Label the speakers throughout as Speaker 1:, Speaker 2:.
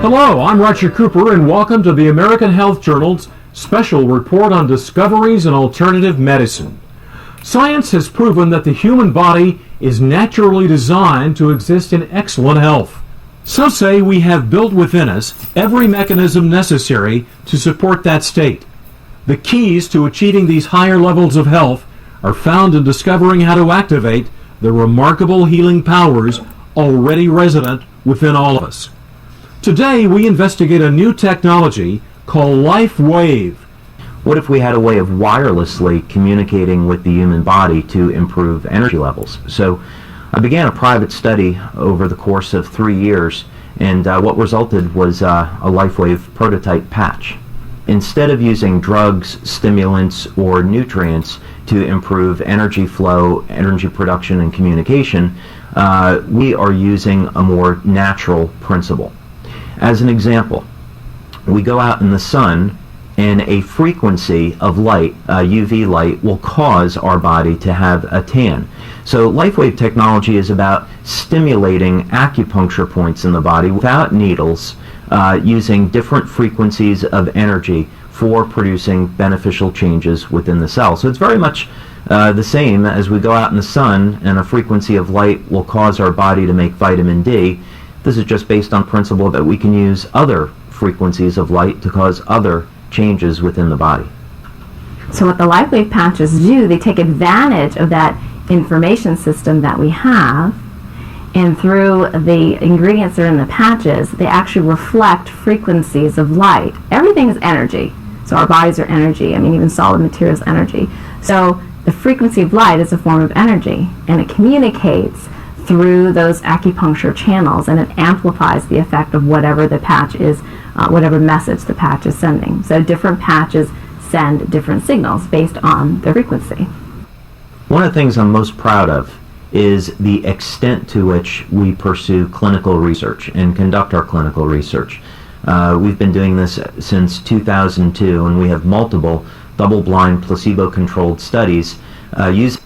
Speaker 1: Hello, I'm Roger Cooper, and welcome to the American Health Journal's special report on discoveries in alternative medicine. Science has proven that the human body is naturally designed to exist in excellent health. Some say we have built within us every mechanism necessary to support that state. The keys to achieving these higher levels of health are found in discovering how to activate the remarkable healing powers already resident within all of us. Today, we investigate a new technology called LifeWave.
Speaker 2: What if we had a way of wirelessly communicating with the human body to improve energy levels? So I began a private study over the course of 3 years, and what resulted was a LifeWave prototype patch. Instead of using drugs, stimulants, or nutrients to improve energy flow, energy production, and communication, we are using a more natural principle. As an example, we go out in the sun and a frequency of light, UV light, will cause our body to have a tan. So LifeWave technology is about stimulating acupuncture points in the body without needles, using different frequencies of energy for producing beneficial changes within the cell. So it's very much the same as we go out in the sun and a frequency of light will cause our body to make vitamin D. This is just based on principle that we can use other frequencies of light to cause other changes within the body.
Speaker 3: So what the LifeWave patches do, they take advantage of that information system that we have, and through the ingredients that are in the patches, they actually reflect frequencies of light. Everything is energy. So our bodies are energy. I mean, even solid materials energy. So the frequency of light is a form of energy, and it communicates through those acupuncture channels, and it amplifies the effect of whatever the patch is, whatever message the patch is sending. So different patches send different signals based on their frequency.
Speaker 2: One of the things I'm most proud of is the extent to which we pursue clinical research and conduct our clinical research. We've been doing this since 2002, and we have multiple double-blind, placebo-controlled studies using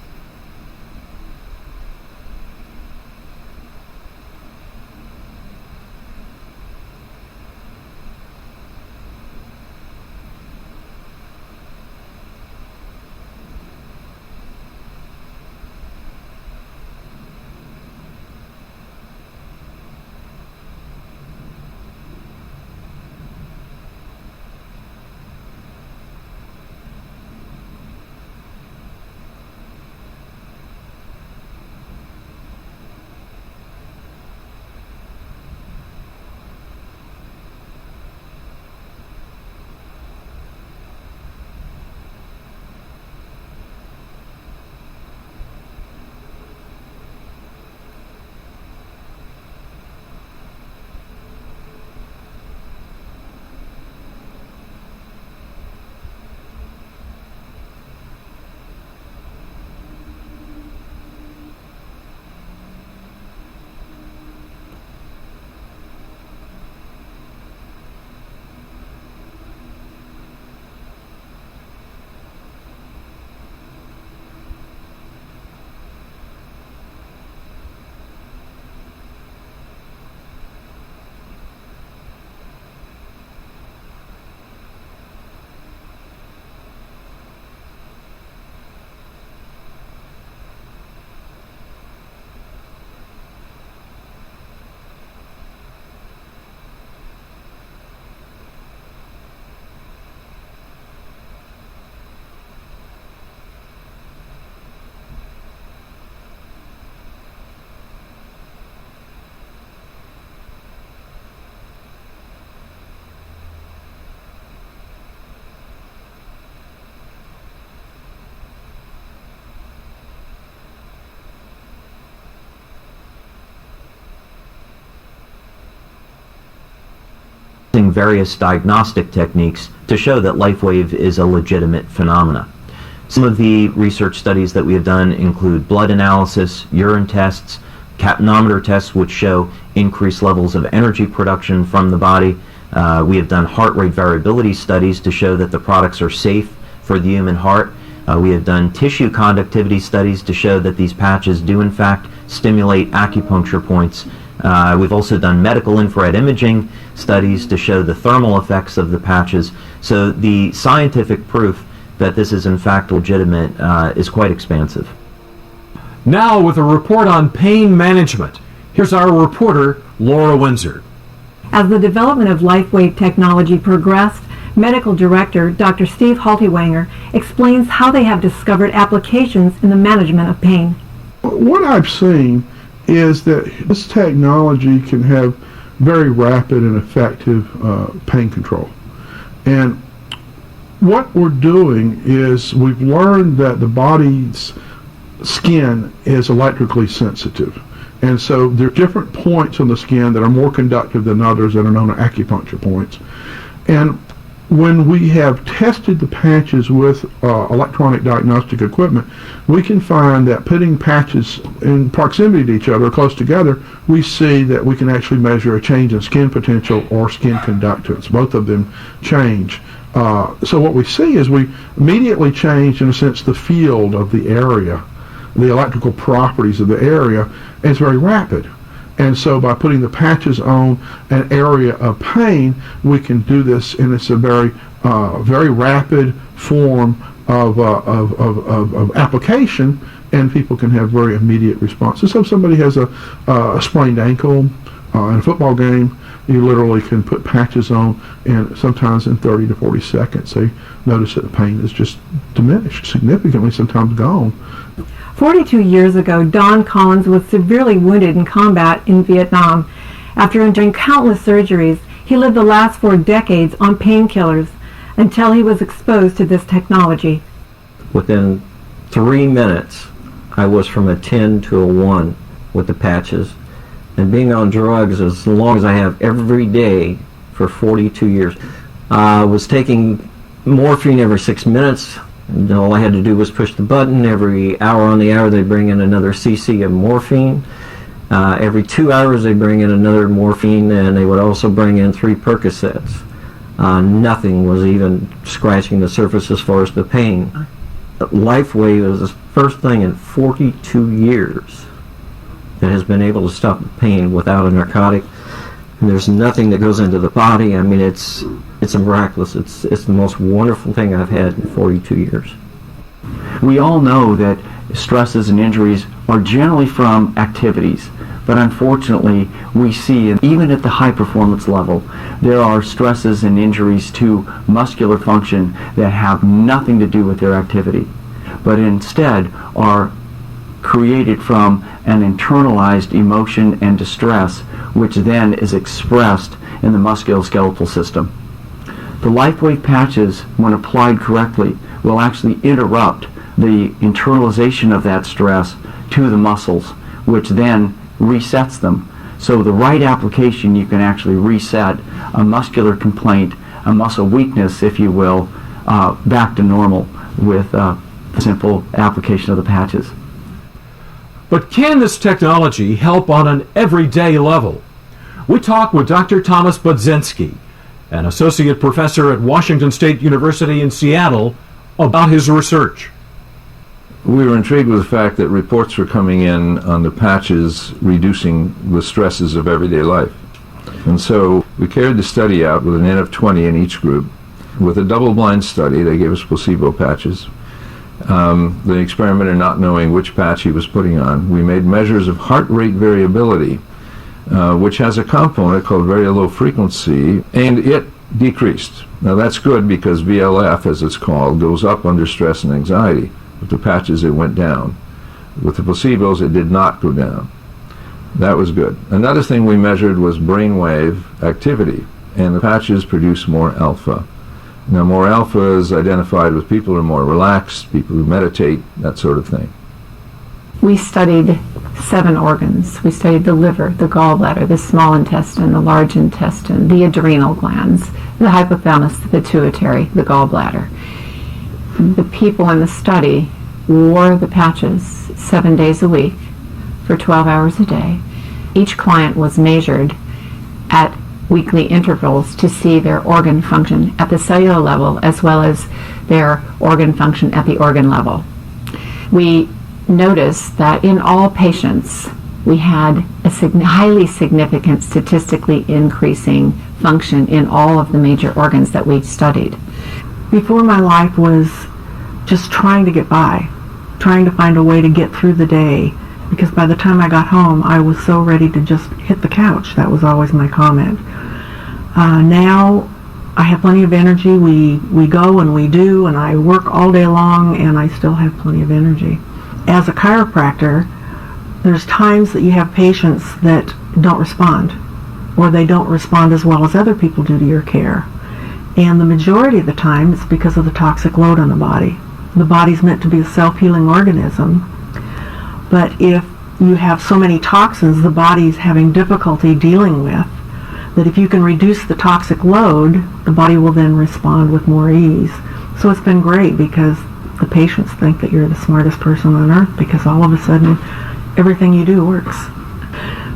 Speaker 2: various diagnostic techniques to show that LifeWave is a legitimate phenomena. Some of the research studies that we have done include blood analysis, urine tests, capnometer tests which show increased levels of energy production from the body. We have done heart rate variability studies to show that the products are safe for the human heart. We have done tissue conductivity studies to show that these patches do in fact stimulate acupuncture points. We've also done medical infrared imaging studies to show the thermal effects of the patches. So the scientific proof that this is in fact legitimate is quite expansive.
Speaker 1: Now with a report on pain management, here's our reporter, Laura Windsor.
Speaker 4: As the development of LifeWave technology progressed, Medical Director Dr. Steve Haltiwanger explains how they have discovered applications in the management of pain.
Speaker 5: What I've seen is that this technology can have very rapid and effective pain control. And what we're doing is we've learned that the body's skin is electrically sensitive. And so there are different points on the skin that are more conductive than others that are known as acupuncture points. And when we have tested the patches with electronic diagnostic equipment, we can find that putting patches in proximity to each other, close together, we see that we can actually measure a change in skin potential or skin conductance. Both of them change. So what we see is we immediately change, in a sense, the field of the area, the electrical properties of the area, and it's very rapid. And so by putting the patches on an area of pain, we can do this, and it's a very rapid form of application, and people can have very immediate responses. So if somebody has a sprained ankle in a football game, you literally can put patches on, and sometimes in 30 to 40 seconds, they notice that the pain is just diminished significantly, sometimes gone.
Speaker 4: 42 years ago, Don Collins was severely wounded in combat in Vietnam. After enduring countless surgeries, he lived the last 4 decades on painkillers until he was exposed to this technology.
Speaker 6: Within 3 minutes, I was from a 10 to a 1 with the patches. And being on drugs as long as I have every day for 42 years, I was taking morphine every 6 minutes. And all I had to do was push the button. Every hour on the hour, they bring in another cc of morphine. Every 2 hours, they bring in another morphine, and they would also bring in 3 Percocets. Nothing was even scratching the surface as far as the pain. LifeWave is the first thing in 42 years that has been able to stop the pain without a narcotic. And there's nothing that goes into the body. I mean, it's a miraculous. It's the most wonderful thing I've had in 42 years.
Speaker 7: We all know that stresses and injuries are generally from activities, but unfortunately we see, even at the high performance level, there are stresses and injuries to muscular function that have nothing to do with their activity, but instead are created from an internalized emotion and distress, which then is expressed in the musculoskeletal system. The LifeWave patches, when applied correctly, will actually interrupt the internalization of that stress to the muscles, which then resets them. So the right application, you can actually reset a muscular complaint, a muscle weakness, if you will, back to normal with the simple application of the patches.
Speaker 1: But can this technology help on an everyday level? We talk with Dr. Thomas Budzinski, an associate professor at Washington State University in Seattle, about his research.
Speaker 8: We were intrigued with the fact that reports were coming in on the patches reducing the stresses of everyday life. And so we carried the study out with an N of 20 in each group. With a double-blind study, they gave us placebo patches. The experimenter not knowing which patch he was putting on, we made measures of heart rate variability, which has a component called very low frequency, and it decreased. Now that's good because VLF, as it's called, goes up under stress and anxiety. With the patches, it went down. With the placebos, it did not go down. That was good. Another thing we measured was brainwave activity, and the patches produce more alpha. Now, more alpha is identified with people who are more relaxed, people who meditate, that sort of thing.
Speaker 4: We studied 7 organs. We studied the liver, the gallbladder, the small intestine, the large intestine, the adrenal glands, the hypothalamus, the pituitary, the gallbladder. The people in the study wore the patches 7 days a week for 12 hours a day. Each client was measured at weekly intervals to see their organ function at the cellular level as well as their organ function at the organ level. We noticed that in all patients, we had a highly significant statistically increasing function in all of the major organs that we studied.
Speaker 9: Before, my life was just trying to get by, trying to find a way to get through the day, because by the time I got home, I was so ready to just hit the couch. That was always my comment. Now, I have plenty of energy. We go and we do, and I work all day long, and I still have plenty of energy. As a chiropractor, there's times that you have patients that don't respond, or they don't respond as well as other people do to your care. And the majority of the time, it's because of the toxic load on the body. The body's meant to be a self-healing organism, but if you have so many toxins the body's having difficulty dealing with, that if you can reduce the toxic load, the body will then respond with more ease. So it's been great because the patients think that you're the smartest person on earth, because all of a sudden everything you do works.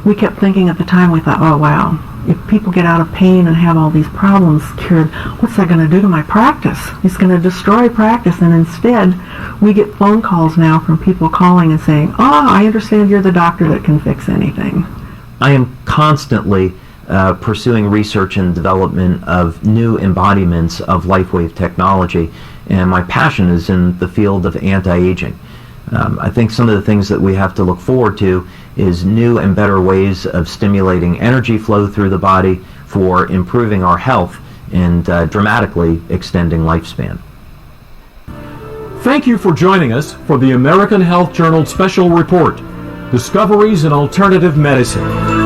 Speaker 9: We kept thinking at the time, we thought, oh wow, if people get out of pain and have all these problems cured, what's that going to do to my practice? It's going to destroy practice. And instead, we get phone calls now from people calling and saying, I understand you're the doctor that can fix anything.
Speaker 2: I am constantly pursuing research and development of new embodiments of LifeWave technology, and my passion is in the field of anti-aging. I think some of the things that we have to look forward to is new and better ways of stimulating energy flow through the body for improving our health and dramatically extending lifespan.
Speaker 1: Thank you for joining us for the American Health Journal Special Report, Discoveries in Alternative Medicine.